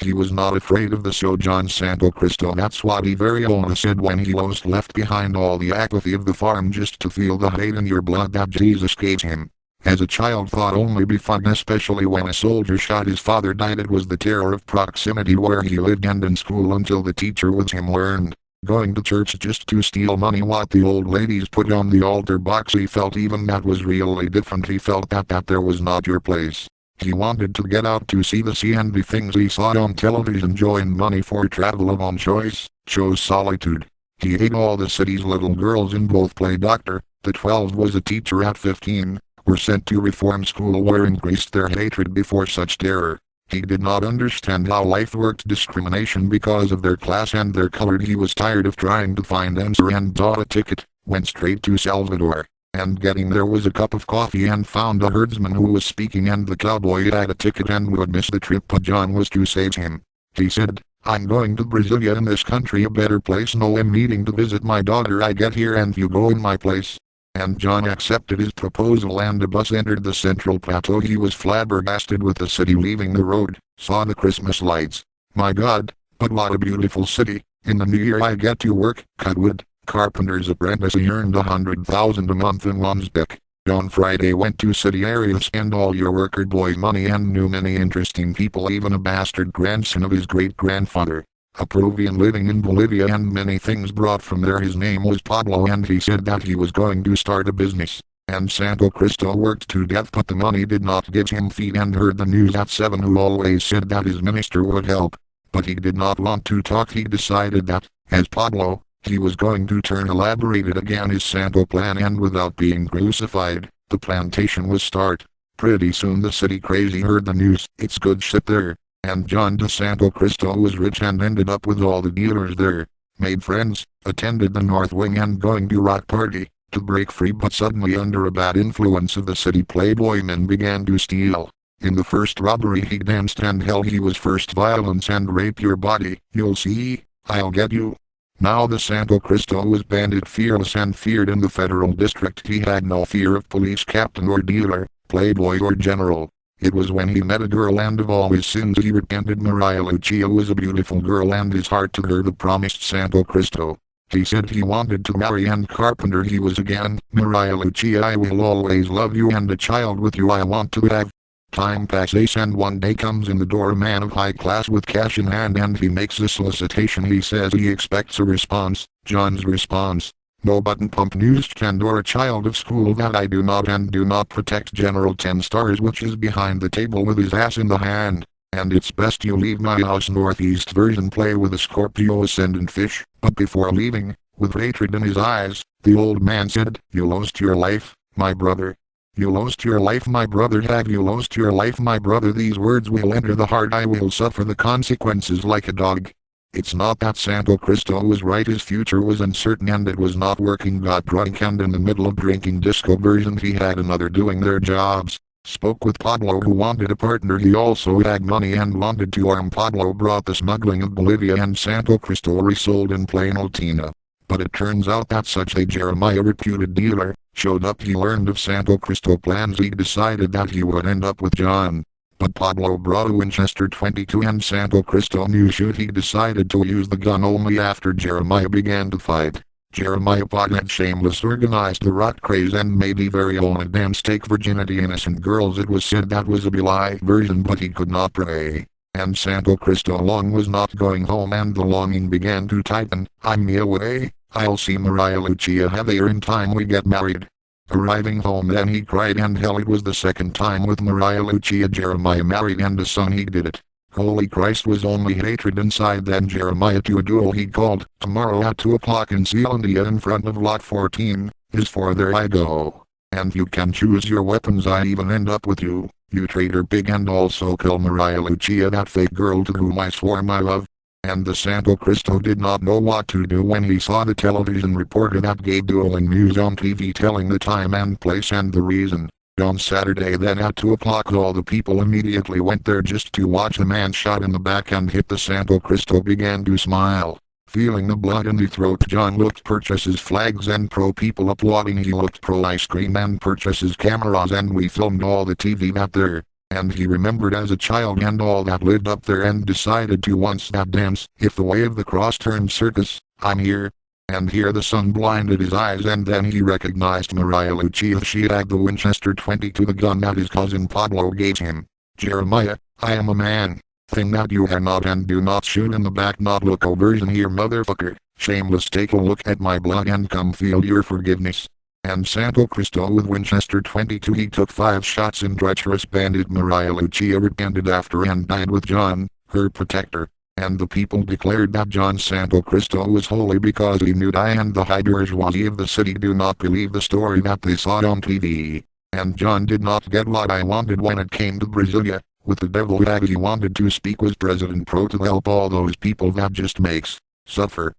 He was not afraid of the show John Santo Cristo. That's what he very own said when he was left behind all the apathy of the farm just to feel the hate in your blood that Jesus gave him. As a child thought only be fun, especially when a soldier shot his father died. It was the terror of proximity where he lived, and in school until the teacher with him learned. Going to church just to steal money what the old ladies put on the altar box. He felt even that was really different. He felt that there was not your place. He wanted to get out to see the sea and the things he saw on television. Joined money for travel of own choice, chose solitude. He ate all the city's little girls in both play doctor. The 12 was a teacher at 15, were sent to reform school where increased their hatred before such terror. He did not understand how life worked. Discrimination because of their class and their color. He was tired of trying to find answer and bought a ticket, went straight to Salvador. And getting there was a cup of coffee and found a herdsman who was speaking, and the cowboy had a ticket and would miss the trip, but John was to save him. He said, "I'm going to Brasilia, in this country a better place. No, I'm needing to visit my daughter. I get here and you go in my place." And John accepted his proposal, and a bus entered the central plateau. He was flabbergasted with the city leaving the road, saw the Christmas lights. My God, but what a beautiful city. In the new year I get to work, cut wood, carpenter's apprentice. He earned 100,000 a month in Wandsbek. On Friday went to city area, spend all your worker boy money, and knew many interesting people, even a bastard grandson of his great-grandfather. A Peruvian living in Bolivia, and many things brought from there. His name was Pablo, and he said that he was going to start a business. And Santo Cristo worked to death, but the money did not give him feet, and heard the news at 7, who always said that his minister would help. But he did not want to talk. He decided that, as Pablo, he was going to turn. Elaborated again his Santo plan, and without being crucified, the plantation was start. Pretty soon the city crazy heard the news. It's good shit there. And John de Santo Cristo was rich and ended up with all the dealers there. Made friends, attended the North Wing and going to rock party, to break free, but suddenly under a bad influence of the city playboy men began to steal. In the first robbery he danced, and hell, he was first violence and rape your body. You'll see, I'll get you. Now the Santo Cristo was bandit, fearless and feared in the federal district. He had no fear of police captain or dealer, playboy or general. It was when he met a girl, and of all his sins he repented. Maria Lucia was a beautiful girl, and his heart to her the promised Santo Cristo. He said he wanted to marry, and carpenter he was again. Maria Lucia, I will always love you, and a child with you I want to have. Time passes, and one day comes in the door a man of high class with cash in hand, and he makes a solicitation. He says he expects a response. John's response: no button pump newsstand or a child of school, that I do not, and do not protect. General 10 stars, which is behind the table with his ass in the hand. And it's best you leave my house. Northeast version, play with a Scorpio ascendant fish. But before leaving, with hatred in his eyes, the old man said, you lost your life, my brother. You lost your life, my brother. Have you lost your life, my brother? These words will enter the heart. I will suffer the consequences like a dog. It's not that Santo Cristo was right. His future was uncertain, and it was not working. Got drunk, and in the middle of drinking disco version he had another doing their jobs. Spoke with Pablo, who wanted a partner. He also had money and wanted to arm. Pablo brought the smuggling of Bolivia, and Santo Cristo resold in plain Altina. But it turns out that such a Jeremiah, reputed dealer, showed up. He learned of Santo Cristo plans. He decided that he would end up with John. But Pablo brought a Winchester 22, and Santo Cristo knew shoot. He decided to use the gun only after Jeremiah began to fight. Jeremiah potted shameless, organized the rock craze, and made the very own dance take virginity innocent girls. It was said that was a belie version, but he could not pray. And Santo Cristo long was not going home, and the longing began to tighten. I'm me away. I'll see Maria Lucia. Have a year in time we get married. Arriving home then he cried, and hell, it was the second time with Maria Lucia Jeremiah married, and a son. He did it. Holy Christ, was only hatred inside. Then Jeremiah to a duel he called. Tomorrow at 2 o'clock in Zealandia in front of lot 14, is for there I go. And you can choose your weapons. I even end up with you, you traitor pig, and also kill Maria Lucia, that fake girl to whom I swore my love. And the Santo Cristo did not know what to do when he saw the television reporter that gave dueling news on TV, telling the time and place and the reason. On Saturday then at 2 o'clock all the people immediately went there just to watch the man shot in the back and hit. The Santo Cristo began to smile. Feeling the blood in the throat, John looked purchases flags and pro people applauding. He looked pro ice cream and purchases cameras, and we filmed all the TV that there. And he remembered as a child and all that lived up there and decided to once that dance, if the way of the cross turned circus, I'm here. And here the sun blinded his eyes and then he recognized Maria Lucia. She had the Winchester 22, the gun that his cousin Pablo gave him. Jeremiah, I am a man. Thing that you are not, and do not shoot in the back, not look over here, motherfucker. Shameless, take a look at my blood and come feel your forgiveness. And Santo Cristo with Winchester 22, he took 5 shots in treacherous bandit. Maria Lucia repented after and died with John, her protector. And the people declared that John Santo Cristo was holy because he knew die, and the high bourgeoisie of the city do not believe the story that they saw on TV. And John did not get what I wanted when it came to Brasilia. With the devil that he wanted to speak was President Pro to help all those people that just makes suffer.